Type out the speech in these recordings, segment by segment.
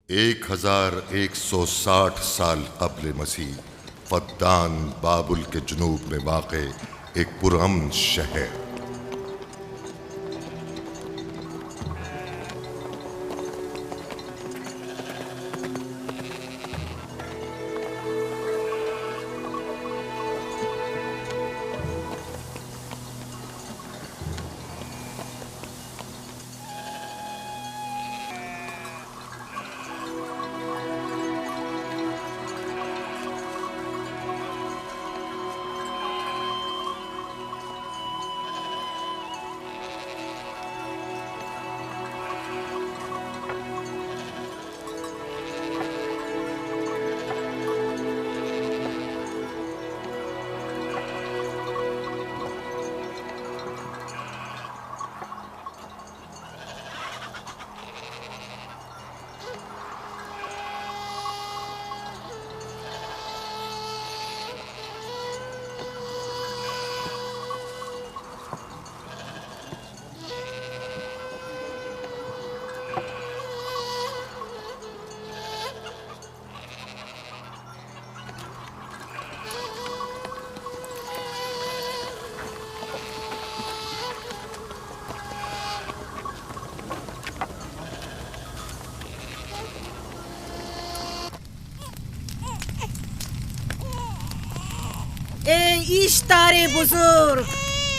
1160 سال قبل مسیح فدان بابل کے جنوب میں واقع ایک پرامن شہر۔ اے اشتار بزرگ،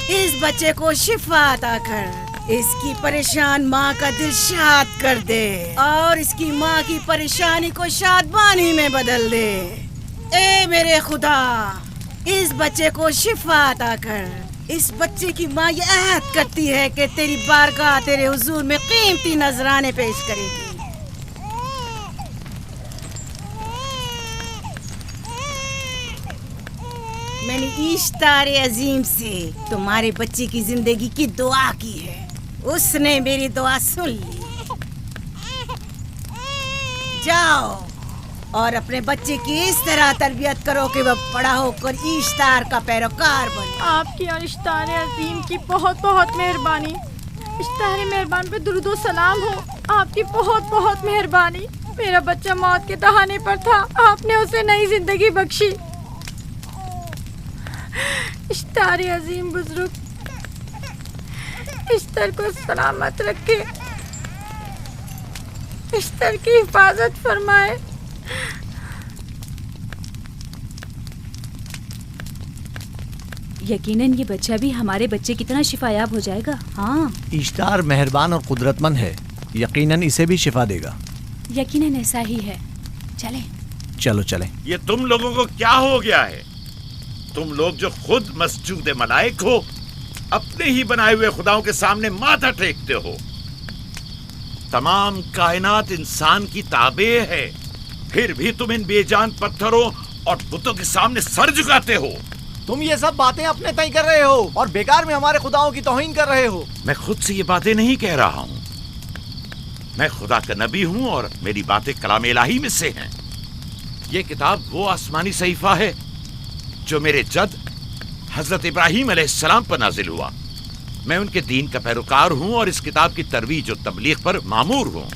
اس بچے کو شفا عطا کر، اس کی پریشان ماں کا دل شاد کر دے اور اس کی ماں کی پریشانی کو شادمانی میں بدل دے۔ اے میرے خدا، اس بچے کو شفا عطا کر۔ اس بچے کی ماں یہ عہد کرتی ہے کہ تیری بارگاہ تیرے حضور میں قیمتی نذرانے پیش کرے گی۔ میں نے اشتار عظیم سے تمہارے بچے کی زندگی کی دعا کی ہے، اس نے میری دعا سن لی۔ جاؤ اور اپنے بچے کی اس طرح تربیت کرو کہ وہ بڑا ہو کر اشتار کا پیروکار بنے۔ آپ کی اور اشتار عظیم کی بہت بہت مہربانی۔ اشتار مہربان پہ درود و سلام ہو، آپ کی بہت بہت مہربانی۔ میرا بچہ موت کے دہانے پر تھا، آپ نے اسے نئی زندگی بخشی۔ اشتار عظیم بزرگ اشتر کو سلامت رکھے، اشتر کی حفاظت فرمائے۔ یقیناً یہ بچہ بھی ہمارے بچے کی طرح شفایاب ہو جائے گا۔ ہاں، اشتار مہربان اور قدرت مند ہے، یقیناً اسے بھی شفا دے گا۔ یقیناً ایسا ہی ہے۔ چلیں چلو چلیں۔ یہ تم لوگوں کو کیا ہو گیا ہے؟ تم لوگ جو خود مسجود ملائک ہو، اپنے ہی بنائے ہوئے خداؤں کے سامنے ماتھا ٹیکتے ہو۔ تمام کائنات انسان کی تابع ہے، پھر بھی تم ان بے جان پتھروں اور بتوں کے سامنے سر جھکاتے ہو۔ تم یہ سب باتیں اپنے تئیں کر رہے ہو اور بیکار میں ہمارے خداؤں کی توہین کر رہے ہو۔ میں خود سے یہ باتیں نہیں کہہ رہا ہوں، میں خدا کا نبی ہوں اور میری باتیں کلام الہی میں سے ہیں۔ یہ کتاب وہ آسمانی صحیفہ ہے جو میرے جد حضرت ابراہیم علیہ السلام پر نازل ہوا۔ میں ان کے دین کا پیروکار ہوں اور اس کتاب کی ترویج و تبلیغ پر مامور ہوں۔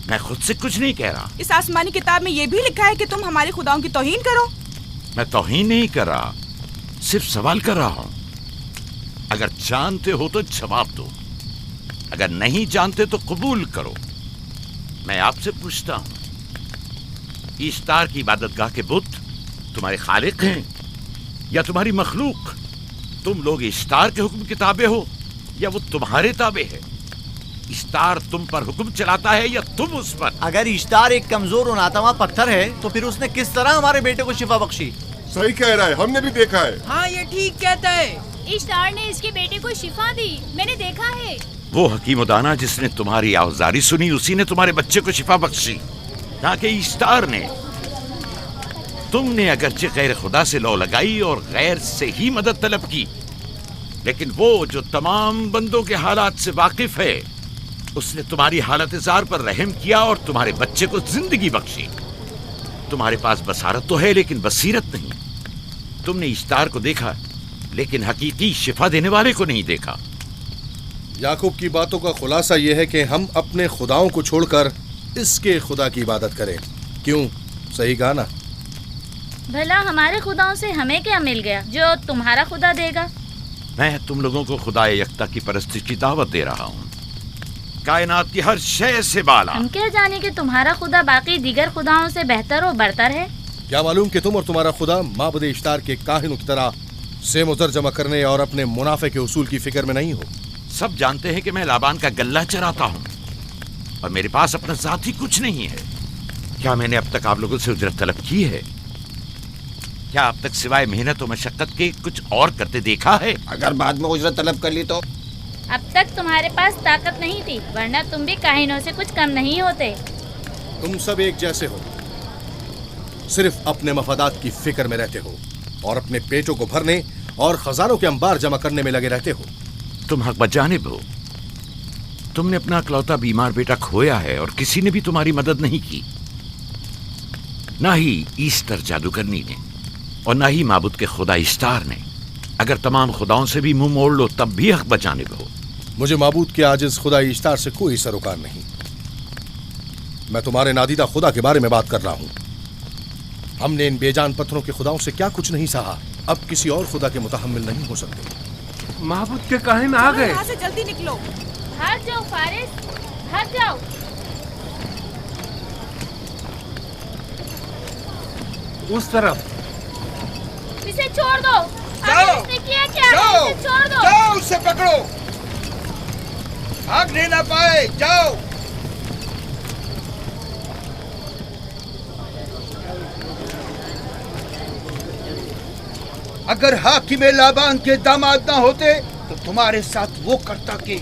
میں خود سے کچھ نہیں کہہ رہا۔ اس آسمانی کتاب میں یہ بھی لکھا ہے کہ تم ہمارے خداؤں کی توہین کرو۔ میں توہین نہیں کر رہا، صرف سوال کر رہا ہوں۔ اگر جانتے ہو تو جواب دو، اگر نہیں جانتے تو قبول کرو۔ میں آپ سے پوچھتا ہوں، اشتار کی عبادت گاہ کے بت تمہارے خالق ہیں یا تمہاری مخلوق؟ تم لوگ اشتار کے حکم کے تابع ہو یا وہ تمہارے تابع ہے؟ اشتار تم پر حکم چلاتا ہے یا تم اس پر؟ اگر اشتار ایک کمزور اور ناتواں پتھر ہے تو پھر اس نے کس طرح ہمارے بیٹے کو شفا بخشی؟ صحیح کہہ رہا ہے، ہم نے بھی دیکھا ہے۔ ہاں یہ ٹھیک کہتا ہے۔ اشتار نے اس کے بیٹے کو شفا دی، میں نے دیکھا ہے۔ وہ حکیم و دانا جس نے تمہاری آوازاری سنی، اسی نے تمہارے بچے کو شفا بخشی، نہ کہ اشتار نے۔ تم نے اگرچہ غیر خدا سے لو لگائی اور غیر سے ہی مدد طلب کی، لیکن وہ جو تمام بندوں کے حالات سے واقف ہے، اس نے تمہاری حالت زار پر رحم کیا اور تمہارے بچے کو زندگی بخشی۔ تمہارے پاس بصارت تو ہے لیکن بصیرت نہیں۔ تم نے اشتار کو دیکھا لیکن حقیقی شفا دینے والے کو نہیں دیکھا۔ یعقوب کی باتوں کا خلاصہ یہ ہے کہ ہم اپنے خداؤں کو چھوڑ کر اس کے خدا کی عبادت کریں. کیوں؟ صحیح کہا نا؟ بھلا ہمارے خداؤں سے ہمیں کیا مل گیا جو تمہارا خدا دے گا؟ میں تم لوگوں کو خدا یکتا کی پرستی کی دعوت دے رہا ہوں، کائنات کی ہر شے سے بالا. ہم کیا جانے کہ تمہارا خدا باقی دیگر خداؤں سے بہتر و برتر ہے؟ کیا معلوم کہ تم اور تمہارا خدا معبد اشتار کے کاہنوں کی طرح سیم و زر جمع کرنے اور اپنے منافع کے اصول کی فکر میں نہیں ہو. سب جانتے ہیں کہ میں لابان کا غلہ چراتا ہوں اور میرے پاس اپنا ذاتی کچھ نہیں ہے. کیا میں نے اب تک آپ لوگوں سے اجرت طلب کی ہے؟ کیا اب تک سوائے محنت و مشقت کے کچھ اور کرتے دیکھا ہے؟ اگر بعد میں اجرت طلب کر لی تو؟ اب تک تمہارے پاس طاقت نہیں تھی، ورنہ تم بھی کاہنوں سے کچھ کم نہیں ہوتے. تم سب ایک جیسے ہو، صرف اپنے مفادات کی فکر میں رہتے ہو اور اپنے پیٹوں کو بھرنے اور خزانوں کے انبار جمع کرنے میں لگے رہتے ہو. تم حق بجانب ہو. تم نے اپنا اکلوتا بیمار بیٹا کھویا ہے اور کسی نے بھی تمہاری مدد نہیں کی، نہ ہی ایسٹر جادوگرنی نے اور نہ ہی معبود کے خدا اشتار نے. اگر تمام خداؤں سے بھی منہ موڑ لو تب بھی حق بجانب ہو. مجھے معبود کے عاجز خدا اشتار سے کوئی سروکار نہیں. میں تمہارے نادیدہ خدا کے بارے میں بات کر رہا ہوں. ہم نے ان بے جان پتھروں کے خداؤں سے کیا کچھ نہیں سہا، اب کسی اور خدا کے متحمل نہیں ہو سکتے. معبود کے کاہن آ گئے. یہاں سے جلدی نکلو. ہٹ جاؤ فارس، ہٹ جاؤ. اس طرف اسے چھوڑ دو. جاؤ. اس نے کیا کیا ہے؟ جاؤ. اسے چھوڑ دو. جاؤ، اسے پکڑو، بھاگنے نہ پائے. جاؤ. اگر حاکم لابان کے داماد نہ ہوتے تو تمہارے ساتھ وہ کرتا کہ.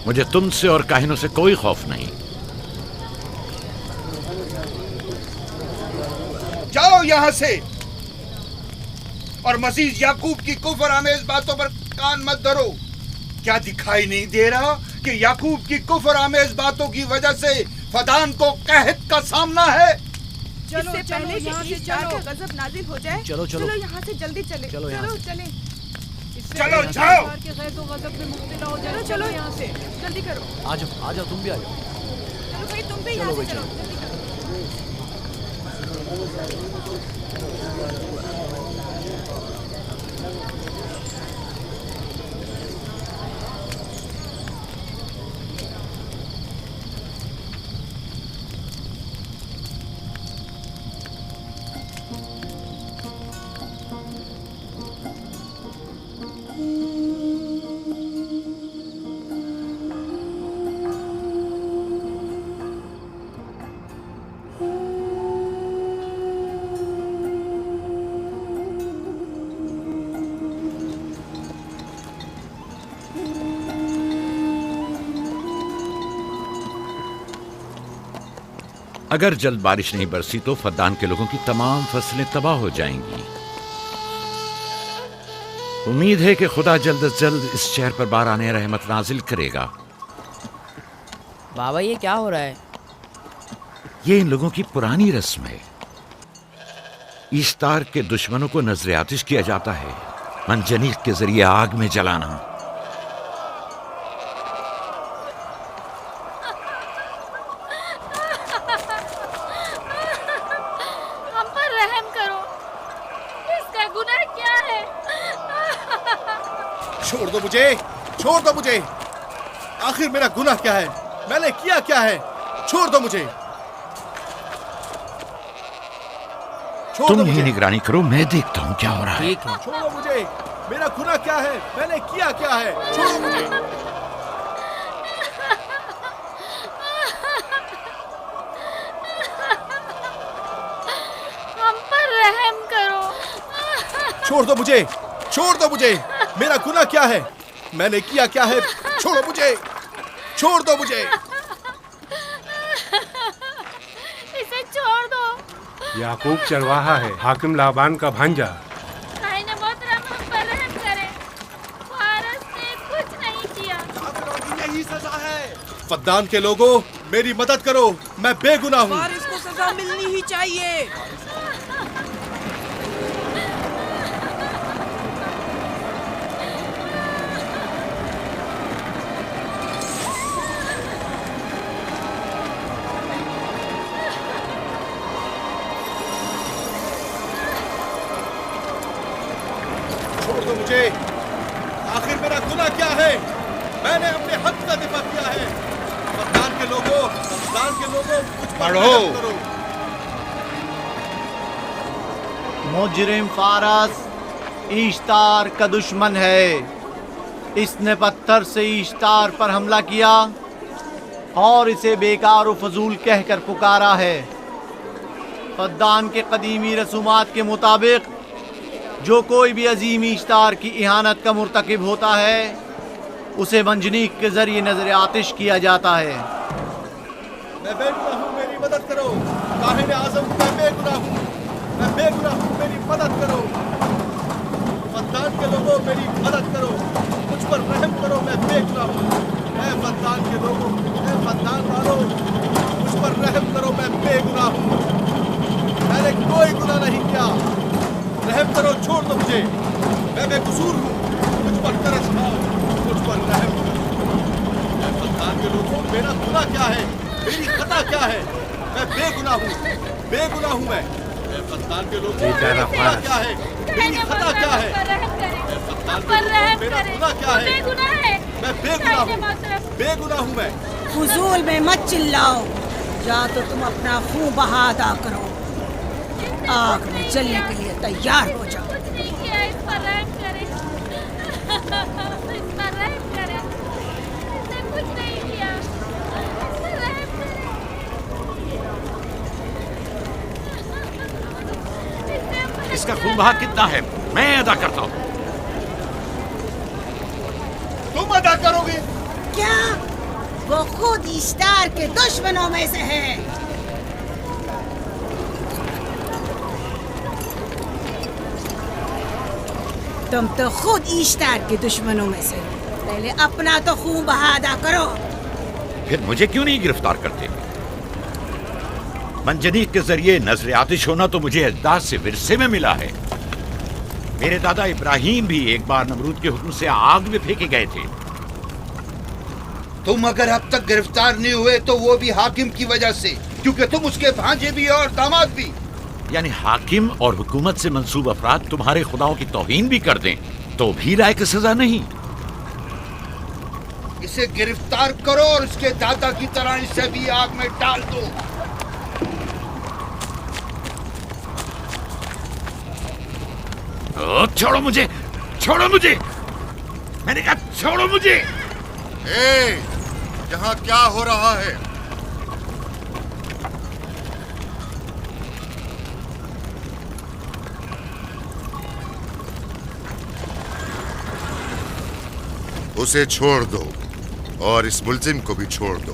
مجھے تم سے اور کاہنوں سے کوئی خوف نہیں. جاؤ یہاں سے، اور مزید یعقوب کی کفر آمیز باتوں پر کان مت دھرو. کیا دکھائی نہیں دے رہا کہ یعقوب کی کفر آمیز باتوں کی وجہ سے فدان کو قحط کا سامنا ہے؟ چلو پہلے یہاں سے چلو، غضب نازل ہو جائے. چلو یہاں سے جلدی چلے. چلو چلیں. چلو جاؤ. چلو چلو یہاں سے جلدی کرو. آ جاؤ تم بھی آ جاؤ. چلو بھائی تم بھی یہاں سے چلو جلدی کرو. اگر جلد بارش نہیں برسی تو فدان کے لوگوں کی تمام فصلیں تباہ ہو جائیں گی. امید ہے کہ خدا جلد از جلد اس شہر پر باران رحمت نازل کرے گا. بابا یہ کیا ہو رہا ہے؟ یہ ان لوگوں کی پرانی رسم ہے. ایسٹار کے دشمنوں کو نذر آتش کیا جاتا ہے، منجنیق کے ذریعے آگ میں جلانا. ہم پر رحم کرو، اس کا گناہ کیا ہے؟ چھوڑ دو مجھے، چھوڑ دو مجھے. آخر میرا گناہ کیا ہے؟ میں نے کیا کیا ہے؟ چھوڑ دو مجھے. تم ہی نگرانی کرو، میں دیکھتا ہوں کیا ہو رہا ہے. ٹھیک ہے. چھوڑو مجھے. میرا گناہ کیا ہے؟ میں نے کیا کیا ہے؟ چھوڑو مجھے. ہم پر رحم کرو. چھوڑ دو مجھے، چھوڑ دو مجھے. میرا گناہ کیا ہے؟ میں نے کیا کیا ہے؟ چھوڑو مجھے، چھوڑ دو مجھے. اسے چھوڑ دو. یعقوب چرواہا ہے، حاکم لابان کا بھانجا. کائن محترم ہم پر رحم کرے، فارس نے کچھ نہیں کیا. یہی سزا ہے. فدان کے لوگوں میری مدد کرو، میں بے گناہ ہوں. فارس کو سزا ملنی ہی چاہیے. फद्दान के लोगों मुझ पर पढ़ो। रहम करो। मुजरिम फारस ईश्तार का दुश्मन है। इसने पत्थर से ईश्तार पर हमला किया और इसे बेकार व फजूल कहकर पुकारा है। फद्दान के कदीमी रसूमात के मुताबिक जो कोई भी अजीम ईश्तार की इहानत का मुर्तकिब होता है उसे मंजनीक के जरिए नजर आतिश किया जाता है। मैं बेगुनाह हूँ, मेरी मदद करो। काहिन आज़म, मैं बेगुनाह हूँ, मैं बेगुनाह हूँ, मेरी मदद करो। फद्दान के लोगों, मेरी मदद करो, मुझ पर रहम करो, मैं बेगुनाह हूँ। ऐ फद्दान के लोगों, ऐ फद्दान वालों, मुझ पर रहम करो, मैं बेगुनाह हूँ। मैंने कोई गुनाह नहीं किया, रहम करो, छोड़ दो मुझे, मैं बेकसूर हूँ, मुझ पर तरस खाओ, मुझ पर रहम करो। ऐ फद्दान के लोगों, मेरा गुनाह क्या है, मेरी खता क्या है? मैं बेगुनाह हूँ, बेगुनाह हूँ मैं। ऐ फद्दान के लोगों, मेरा गुनाह क्या है, मेरी खता क्या है? ऐ फद्दान के लोगों, मेरा गुनाह क्या है? मैं बेगुनाह हूँ, बेगुनाह हूँ मैं। फजूल में मत चिल्लाओ, या तो तुम अपना खून बहा अदा करो, आग में जलने के लिए तैयार हो जाओ। कुछ नहीं किया, इस पर रहम करें। इस पर रहम करें। इसने कुछ नहीं किया, इस पर रहम करें। इसका खून बहा कितना है मैं अदा करता हूँ। तुम अदा करोगे? क्या? वो खुद इश्तार के दुश्मनों में से है। तुम तो खुद इश्तार के दुश्मनों में से हो। पहले अपना तो खून बहा अदा करो। फिर मुझे क्यों नहीं गिरफ्तार करते? मंजनीक के जरिए नजर आतिश होना तो मुझे अजदाद से विरसे में मिला है। मेरे दादा इब्राहिम भी एक बार नमरूद के हुक्म से आग में फेंके गए थे। तुम अगर अब तक गिरफ्तार नहीं हुए तो वो भी हाकिम की वजह से, क्योंकि तुम उसके भांजे भी और दामाद भी। यानी हाकिम और हुकूमत से मंसूब अफराद तुम्हारे खुदाओं की तौहीन भी कर दें तो भी लायक सजा नहीं। इसे गिरफ्तार करो और उसके दादा की तरह इसे भी आग में डाल दो। छोड़ो मुझे, छोड़ो मुझे, मैंने कहा छोड़ो मुझे। यहाँ क्या हो रहा है? उसे छोड़ दो और इस मुल्जिम को भी छोड़ दो।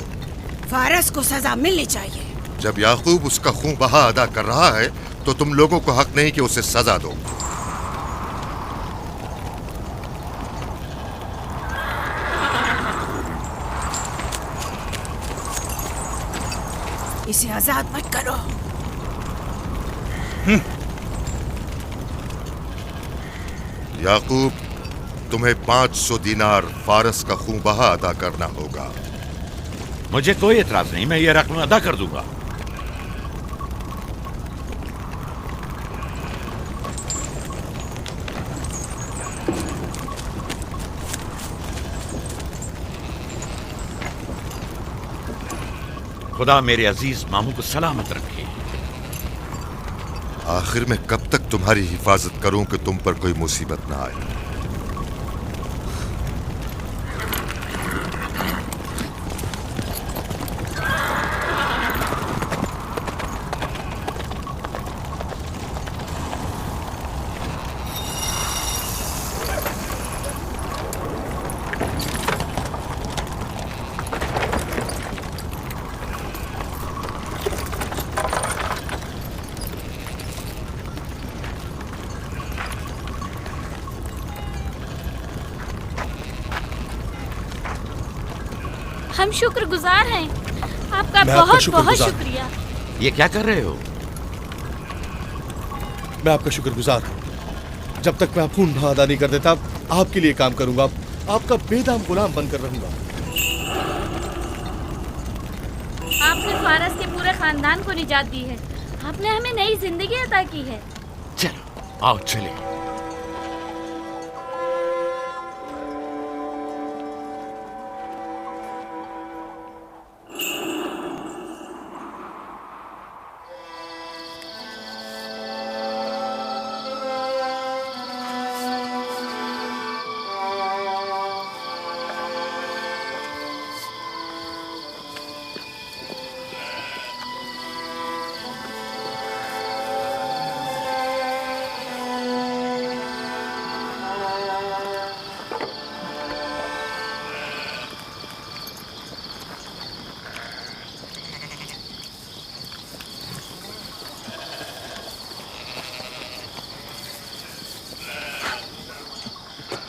फारस को सजा मिलनी चाहिए। जब याकूब उसका खून बहा अदा कर रहा है तो तुम लोगों को हक नहीं कि उसे सजा दो। इसे आजाद मत करो। याकूब, तुम्हें 500 दीनार फारस का खून बहा अदा करना होगा। मुझे कोई एतराज नहीं, मैं ये रकम अदा कर दूंगा। खुदा मेरे अजीज मामू को सलामत रखे। आखिर में कब तक तुम्हारी हिफाजत करूं कि तुम पर कोई मुसीबत ना आए? हम शुक्रगुजार हैं आपका, मैं आपका बहुत बहुत शुक्रगुजार। शुक्रिया। ये क्या कर रहे हो? मैं आपका शुक्रगुजार हूँ। जब तक मैं खून बहा अदा नहीं कर देता आपके लिए काम करूंगा, आपका बेदाम गुलाम बनकर रहूंगा। आपने फारस के पूरे खानदान को निजात दी है, आपने हमें नई जिंदगी अता की है। चलो आओ चले।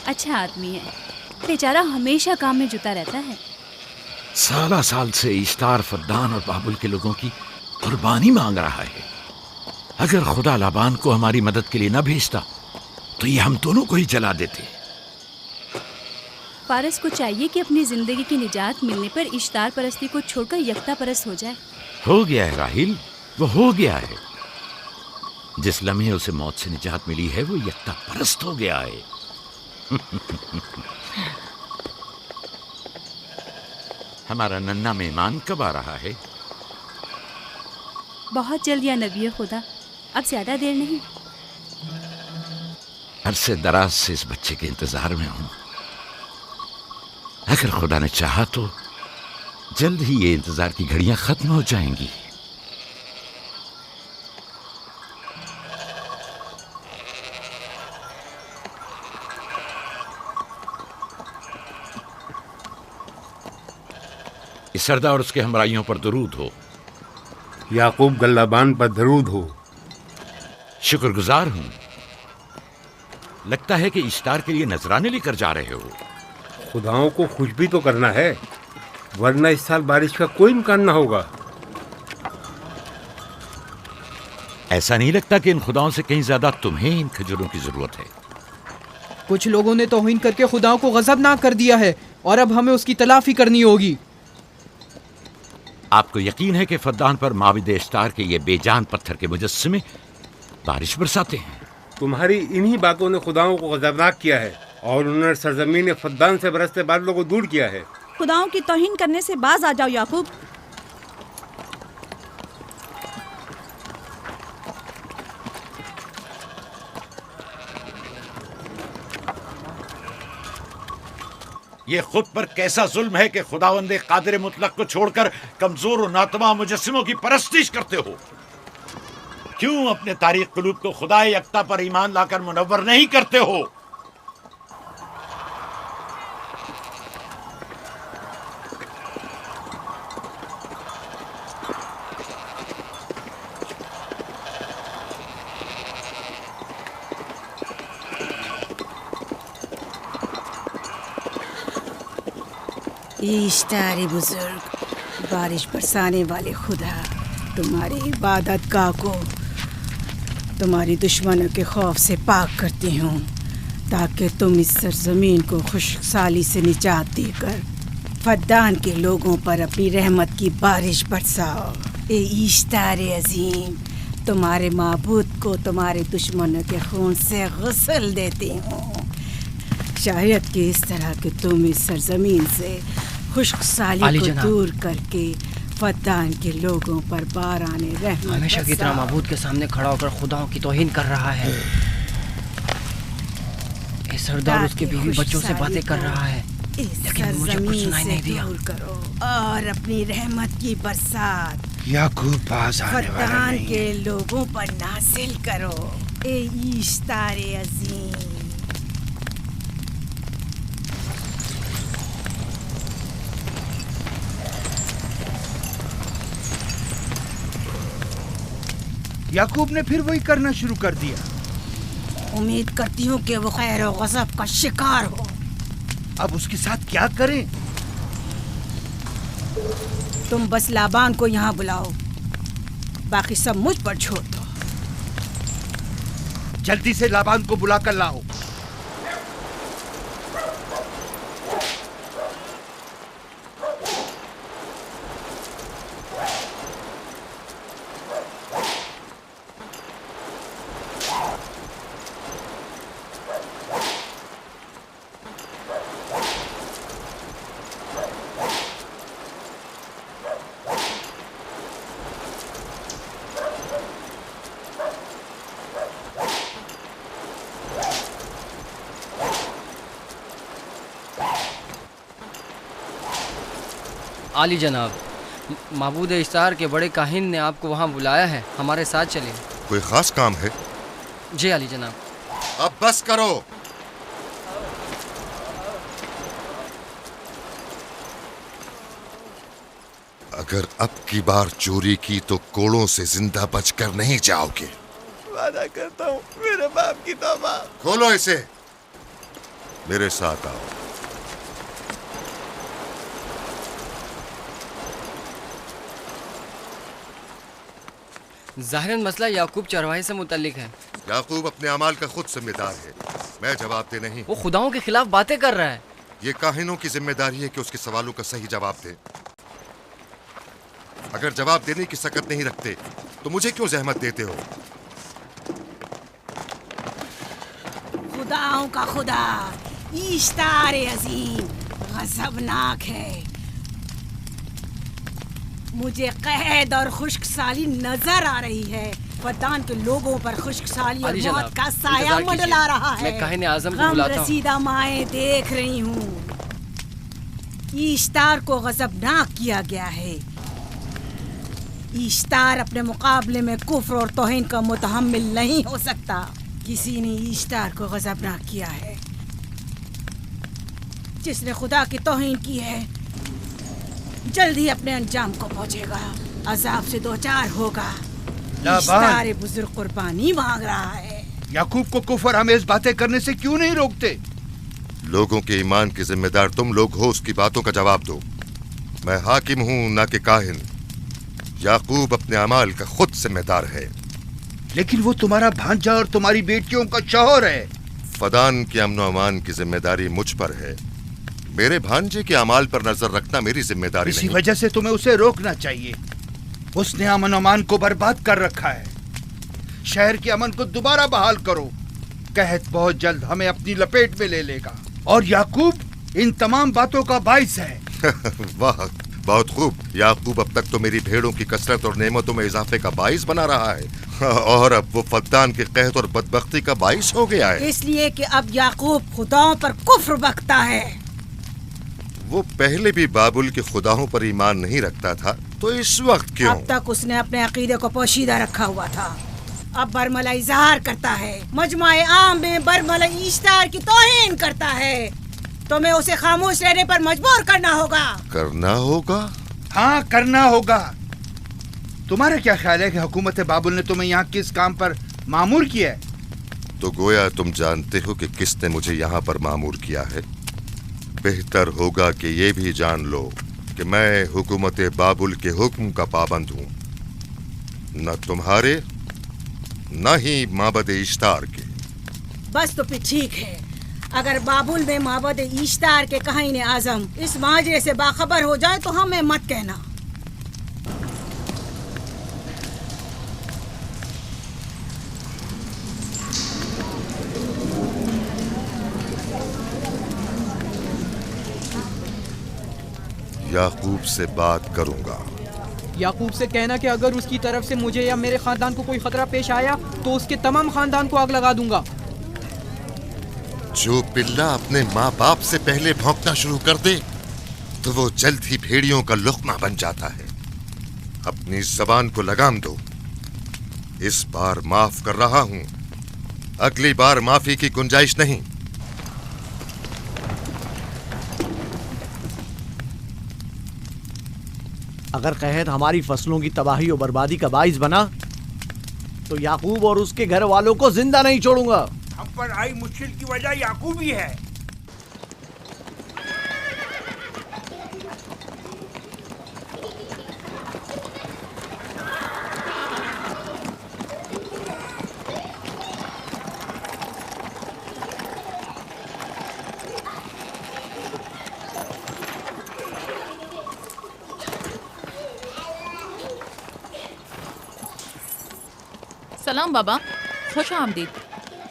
اچھا آدمی ہے، بیچارہ ہمیشہ کام میں جتا رہتا ہے۔ سالہ سال سے اشتار فدان اور بابل کے لوگوں کی قربانی مانگ رہا ہے۔ اگر خدا لابان کو ہماری مدد کے لیے نہ بھیجتا تو یہ ہم دونوں کو ہی جلا دیتے۔ فارس کو چاہیے کہ اپنی زندگی کی نجات ملنے پر اشتار پرستی کو چھوڑ کر یکتا پرست ہو جائے۔ ہو گیا ہے راہیل، وہ ہو گیا ہے۔ جس لمحے اسے موت سے نجات ملی ہے وہ یکتا پرست ہو گیا ہے۔ ہمارا ننھا مہمان کب آ رہا ہے؟ بہت جلد یا نبی خدا، اب زیادہ دیر نہیں۔ عرصے دراز سے اس بچے کے انتظار میں ہوں۔ اگر خدا نے چاہا تو جلد ہی یہ انتظار کی گھڑیاں ختم ہو جائیں گی۔ اس سردار اور اس کے ہمراہیوں پر درود ہو۔ یعقوب گلابان پر درود ہو۔ شکر گزار ہوں۔ لگتا ہے کہ اشتار کے لیے نذرانے لے کر جا رہے ہو۔ خداؤں کو خوش بھی تو کرنا ہے، ورنہ اس سال بارش کا کوئی امکان نہ ہوگا۔ ایسا نہیں لگتا کہ ان خداؤں سے کہیں زیادہ تمہیں ان کھجوروں کی ضرورت ہے؟ کچھ لوگوں نے توہین کر کے خداؤں کو غضبناک کر دیا ہے اور اب ہمیں اس کی تلافی کرنی ہوگی۔ آپ کو یقین ہے کہ فدان پر معبد اشتار کے یہ بے جان پتھر کے مجسمے بارش برساتے ہیں؟ تمہاری انہی باتوں نے خداؤں کو غضبناک کیا ہے اور انہوں نے سرزمین فدان سے برستے بادلوں کو دور کیا ہے۔ خداؤں کی توہین کرنے سے باز آ جاؤ یعقوب۔ یہ خود پر کیسا ظلم ہے کہ خداوند قادر مطلق کو چھوڑ کر کمزور و ناتواں مجسموں کی پرستش کرتے ہو؟ کیوں اپنے تاریخ قلوب کو خدا یکتا پر ایمان لا کر منور نہیں کرتے ہو؟ اشتار بزرگ، بارش برسانے والے خدا، تمہاری عبادت گاہ کو تمہاری دشمنوں کے خوف سے پاک کرتی ہوں تاکہ تم اس سرزمین کو خشک سالی سے نجات دے کر فدان کے لوگوں پر اپنی رحمت کی بارش برساؤ۔ اے اشتار عظیم، تمہارے معبود کو تمہارے دشمنوں کے خون سے غسل دیتی ہوں، شاید کہ اس طرح کہ تم اس سرزمین سے خشک سالی کو دور کر کے فدان کے لوگوں پر باران رحمت ہمیشہ کی طرح معبود کے سامنے کھڑا ہو کر خداؤں کی توہین کر رہا ہے۔ اے سردار اس کے بیوی بچوں سے باتیں کر رہا ہے لیکن مجھے کچھ سنائی نہیں دیا۔ کرو اور اپنی رحمت کی برسات یعقوب باز آنے والا فدان نہیں۔ کے لوگوں پر نازل کرو۔ اے اشتار عظیم، یعقوب نے پھر وہی کرنا شروع کر دیا۔ امید کرتی ہوں کہ وہ خیر و غضب کا شکار ہو۔ اب اس کے ساتھ کیا کریں؟ تم بس لابان کو یہاں بلاؤ، باقی سب مجھ پر چھوڑ دو۔ جلدی سے لابان کو بلا کر لاؤ۔ عالی جناب، معبود اشتار کے بڑے کاہن نے آپ کو وہاں بلایا ہے، ہمارے ساتھ چلیں۔ کوئی خاص کام ہے؟ جی عالی جناب۔ اب بس کرو۔ اگر اب کی بار چوری کی تو کوڑوں سے زندہ بچ کر نہیں جاؤ گے۔ وعدہ کرتا ہوں، میرے باپ کی توبہ۔ کھولو اسے۔ मेरे साथ आओ। ज़ाहिरन मसला याकूब चरवाहे से मुतल्लिक है। याकूब अपने अमाल का खुद जिम्मेदार है, मैं जवाब दे नहीं। वो खुदाओं के खिलाफ बातें कर रहा है। ये काहिनों की जिम्मेदारी है कि उसके सवालों का सही जवाब दे। अगर जवाब देने की सकत नहीं रखते तो मुझे क्यों जहमत देते हो? खुदाओं का खुदा ईश्तार अजीम गजबनाक है। मुझे कैद और खुश्कसाली नजर आ रही है। फद्दान के लोगों पर खुश्कसाली और मौत का साया मंडला रहा है। मैं काहिन आज़म को गम बुलाता हूं। रसीदा माएं देख रही हूँ। ईश्तार को गजबनाक किया गया है। ईश्तार अपने मुकाबले में कुफ्र और तौहीन का मुतहम्मिल नहीं हो सकता। किसी ने ईश्तार को गजबनाक किया है। जिसने खुदा की तौहीन की है जल्द ही अपने अंजाम को पहुंचेगा, अजाब से दो चार होगा। ईश्तार बुजुर्ग कुर्बानी मांग रहा है। याकूब को कुफर हमें बातें करने से क्यों नहीं रोकते? लोगों के ईमान के जिम्मेदार तुम लोग हो, उसकी बातों का जवाब दो। मैं हाकिम हूँ ना कि काहिन। याकूब अपने अमाल का खुद जिम्मेदार है। लेकिन वो तुम्हारा भांजा और तुम्हारी बेटियों का शौहर है। फदान के अमन अमान की जिम्मेदारी मुझ पर है। मेरे भांजे के अमाल पर नजर रखना मेरी जिम्मेदारी इसी नहीं। वजह से तुम्हें उसे रोकना चाहिए। उसने अमन अमान को बर्बाद कर रखा है। शहर के अमन को दोबारा बहाल करो। कहत बहुत जल्द हमें अपनी लपेट में ले लेगा और याकूब इन तमाम बातों का बाइस है। वाह, बहुत खूब। याकूब अब तक तो मेरी भेड़ों की कसरत और नेमतों में इजाफे का बाइस बना रहा है और अब वो फद्दान के कहत और बदबख्ती का बाइस हो गया है। इसलिए कि अब याकूब खुदाओं पर कुफ्र बकता है। वो पहले भी बाबुल के खुदाओं पर ईमान नहीं रखता था, तो इस वक्त क्यों? अब तक उसने अपने अकीदे को पोशीदा रखा हुआ था। अब बरमला इजहार करता है, मजमाए आम में बरमला ईश्तार की तौहीन करता है। तुम्हें उसे खामोश रहने पर मजबूर करना होगा। करना होगा? हाँ, करना होगा। तुम्हारा क्या ख्याल है कि हुकूमत बाबुल ने तुम्हें यहाँ किस काम पर मामूर किया है? तो गोया तुम जानते हो कि किसने मुझे यहाँ पर मामूर किया है। बेहतर होगा कि ये भी जान लो कि मैं हुकूमत बाबुल के हुक्म का पाबंद हूँ, न तुम्हारे न ही माबद इश्तार के। बस तो फिर ठीक है। अगर बाबुल में माबद इश्तार के काहिन आजम इस माजरे से बाखबर हो जाए तो हमें मत कहना। याकूब से बात करूंगा। याकूब से कहना कि अगर उसकी तरफ से मुझे या मेरे खानदान को कोई खतरा पेश आया तो उसके तमाम खानदान को आग लगा दूंगा। जो पिल्ला अपने माँ बाप से पहले भौंकना शुरू कर दे तो वो जल्द ही भेड़ियों का लुक़मा बन जाता है। अपनी जबान को लगाम दो। इस बार माफ कर रहा हूं, अगली बार माफी की गुंजाइश नहीं। अगर कहत हमारी फसलों की तबाही और बर्बादी का बाइस बना तो याकूब और उसके घर वालों को जिंदा नहीं छोड़ूंगा। हम पर आई मुश्किल की वजह याकूब ही है। सलाम बाबा, खुश आमदीद।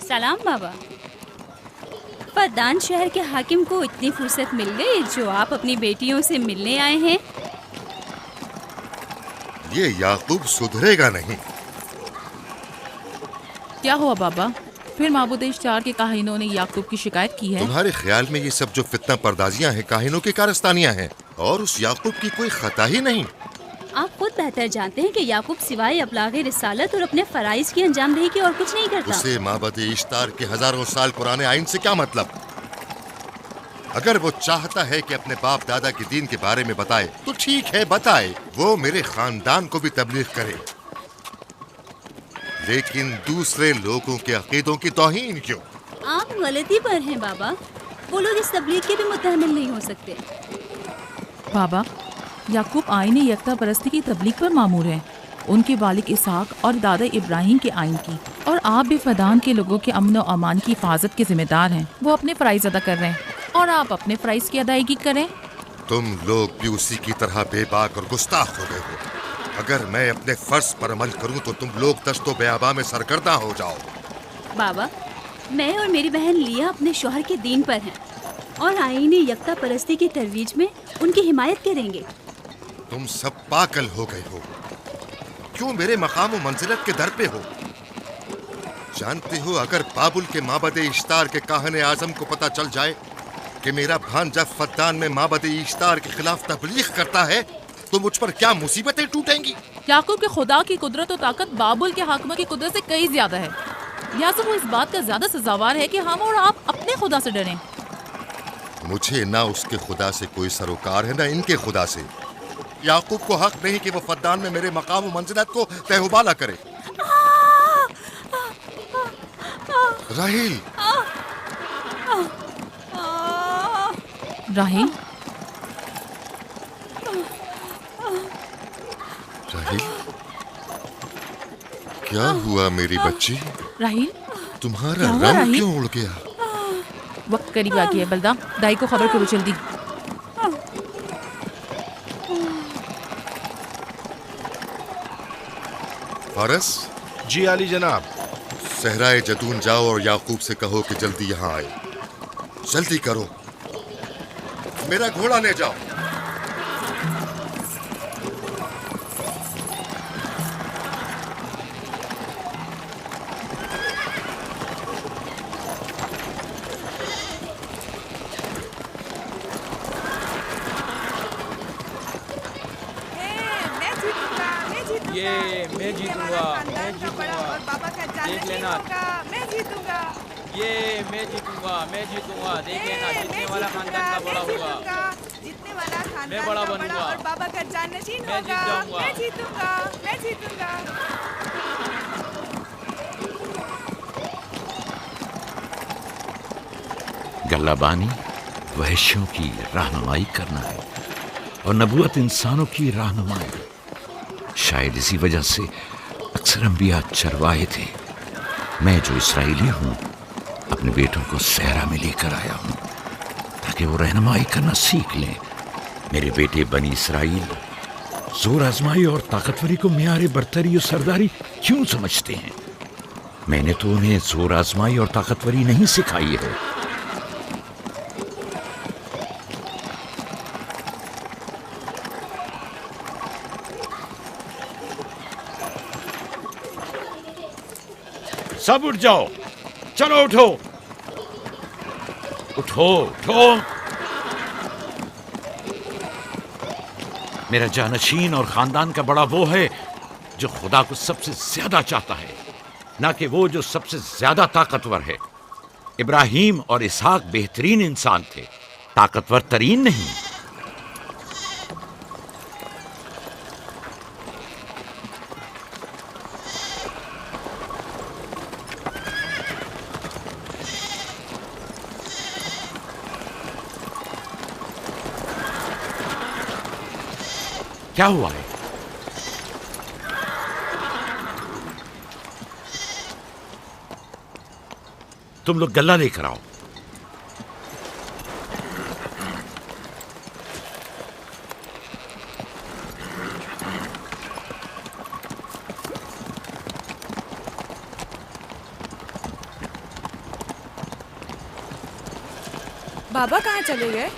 सलाम बाबा। फद्दान शहर के हाकिम को इतनी फुर्सत मिल गई जो आप अपनी बेटियों से मिलने आए हैं। ये याकूब सुधरेगा नहीं। क्या हुआ बाबा? फिर माबूद इश्तार के काहिनों ने याकूब की शिकायत की है? तुम्हारे ख्याल में ये सब जो फितना पर्दाजियां हैं काहिनों की कारस्तानियां हैं और उस याकूब की कोई खता ही नहीं। आप खुद बेहतर जानते हैं कि याकूब सिवाय अबलागे रिसालत और अपने फराइज की अंजामदही की और कुछ नहीं करता। उसे माबद इश्तार के हजारों साल पुराने आइन से क्या मतलब? अगर वो चाहता है कि अपने बाप दादा के दीन के बारे में बताए तो ठीक है, बताए। वो मेरे खानदान को भी तबलीग करे, लेकिन दूसरे लोगों के अकीदों की तौहीन क्यों? आप गलती पर हैं बाबा। वो लोग इस तबलीग के भी मुतहम्मिल नहीं हो सकते। बाबा, याकूब आईन यकता परस्ती की तबलीग पर मामूर हैं, उनके वालिद इसहाक और दादा इब्राहिम के आइन की, और आप भी फदान के लोगों के अमन और अमान की हिफाजत के जिम्मेदार हैं। वो अपने फ़राइज़ अदा कर रहे हैं और आप अपने फ़राइज़ की अदायगी करें। तुम लोग भी उसी की तरह बेबाक और गुस्ताख हो गए हो। अगर मैं अपने फर्ज पर अमल करूं तो तुम लोग दश्तो बेआबा में सरगर्दा हो जाओ। बाबा, मैं और मेरी बहन लिया अपने शौहर के दीन पर हैं और आईन यकता परस्ती की तरवीज में उनकी हिमायत करेंगे। तुम सब पागल हो गए हो। क्यों मेरे मकाम व मंजिलत के दर पे हो? जानते हो, अगर बाबुल के माबद इश्तार के काहने आजम को पता चल जाए कि मेरा भांजा फद्दान में माबद इश्तार के खिलाफ तबलीग करता है तो मुझ पर क्या मुसीबतें टूटेंगी। याकूब के खुदा की कुदरत और ताकत बाबुल के हाकिम की कुदरत से कई ज्यादा है। यासुब वो इस बात का ज्यादा सजावार है कि हम और आप अपने खुदा से डरें। मुझे ना उसके खुदा से कोई सरोकार है ना इनके खुदा से। याकूब को हक नहीं कि वो फद्दान में मेरे मकाम व मंजिलत को तहबाला करे। राहिल, राहिल, राहिल, क्या हुआ मेरी बच्ची? राहिल, तुम्हारा रंग क्यों उड़ गया? वक्त करीब आ गया। बलदा, दाई को खबर करो जल्दी। फारस? जी आली जनाब। सहराए जदून जाओ और याकूब से कहो कि जल्दी यहाँ आए। जल्दी करो, मेरा घोड़ा ले जाओ। मैं जीतूंगा, मैं जीतूंगा। देख लेना, मैं जीतूंगा। ये मैं जीतूंगा, मैं जीतूंगा। देख लेना, जीतने वाला खानदान का बड़ा होगा। जीतने वाला खानदान मैं बड़ा का बनूंगा और बाबा का जानशीन मैं जीत होगा। जाऊंगा। मैं जीतूंगा, मैं जीतूंगा। गल्लाबानी वहशियों की रहनुमाई करना है और नबूवत इंसानों की रहनुमाई। शायद इसी वजह से अक्सर अंबिया चरवाहे थे। मैं जो इसराइली हूँ अपने बेटों को सहरा में लेकर आया हूँ ताकि वो रहनुमाई करना सीख लें। मेरे बेटे बनी इसराइल जोर आजमाई और ताकतवरी को मियारे बरतरी और सरदारी क्यों समझते हैं? मैंने तो उन्हें जोर आजमाई और ताकतवरी नहीं सिखाई है। सब उठ जाओ, चलो उठो, उठो, उठो। मेरा जानशीन और खानदान का बड़ा वो है जो खुदा को सबसे ज्यादा चाहता है, ना कि वो जो सबसे ज्यादा ताकतवर है। इब्राहिम और इसहाक बेहतरीन इंसान थे, ताकतवर तरीन नहीं। क्या हुआ है? तुम लोग गल्ला लेकर आओ। बाबा कहाँ चले गए?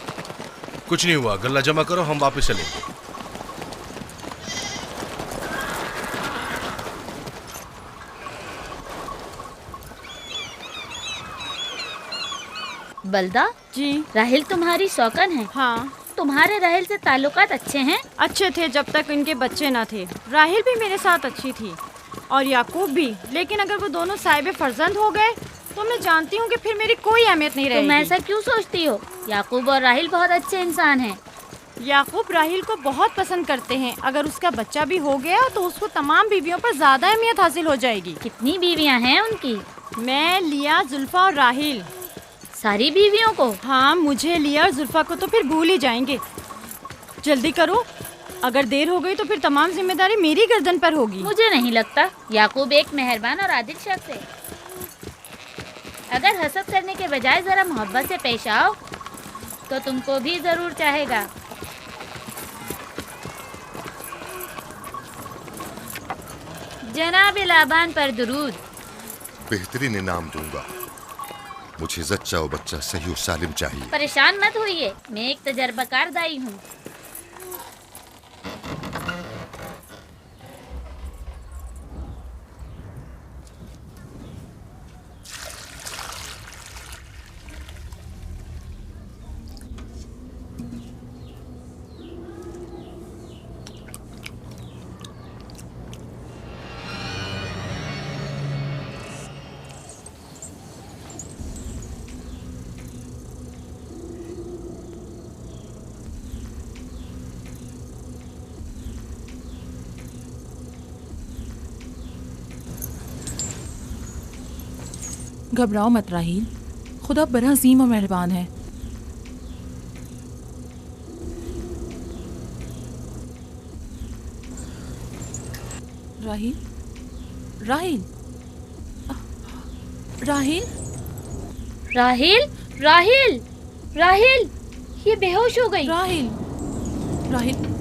कुछ नहीं हुआ, गल्ला जमा करो, हम वापस चलेंगे। बलदा जी, राहिल तुम्हारी शौकन है। हाँ, तुम्हारे राहिल से ताल्लुकात अच्छे हैं? अच्छे थे जब तक इनके बच्चे ना थे। राहिल भी मेरे साथ अच्छी थी और याकूब भी, लेकिन अगर वो दोनों साहिब फर्जंद हो गए तो मैं जानती हूँ कि फिर मेरी कोई अहमियत नहीं रहेगी। तुम ऐसा क्यों सोचती हो? याकूब और राहिल बहुत अच्छे इंसान हैं। याकूब राहिल को बहुत पसंद करते हैं। अगर उसका बच्चा भी हो गया तो उसको तमाम बीवियों पर ज्यादा अहमियत हासिल हो जाएगी। कितनी बीवियाँ हैं उनकी? मैं, लिया, जुल्फा और राहिल। सारी बीवियों को? हाँ, मुझे, लिया और जुल्फा को तो फिर भूल ही जाएंगे। जल्दी करो, अगर देर हो गई तो फिर तमाम जिम्मेदारी मेरी गर्दन पर होगी। मुझे नहीं लगता। याकूब एक मेहरबान और आदिल शख्स है। अगर हसद करने के बजाय जरा मोहब्बत से पेश आओ तो तुमको भी जरूर चाहेगा। जनाब लाबान पर दुरूद। बेहतरीन इनाम दूंगा। मुझे जच्चा और बच्चा सही और सालिम चाहिए। परेशान मत होइए, मैं एक तजर्बाकार दाई हूँ। घबराओ मत राहील, खुदा बड़ा अजीम और मेहरबान है। राहील, राहील, राहील, राहील, राहील, राहील, ये बेहोश हो गई। राहील, राहील,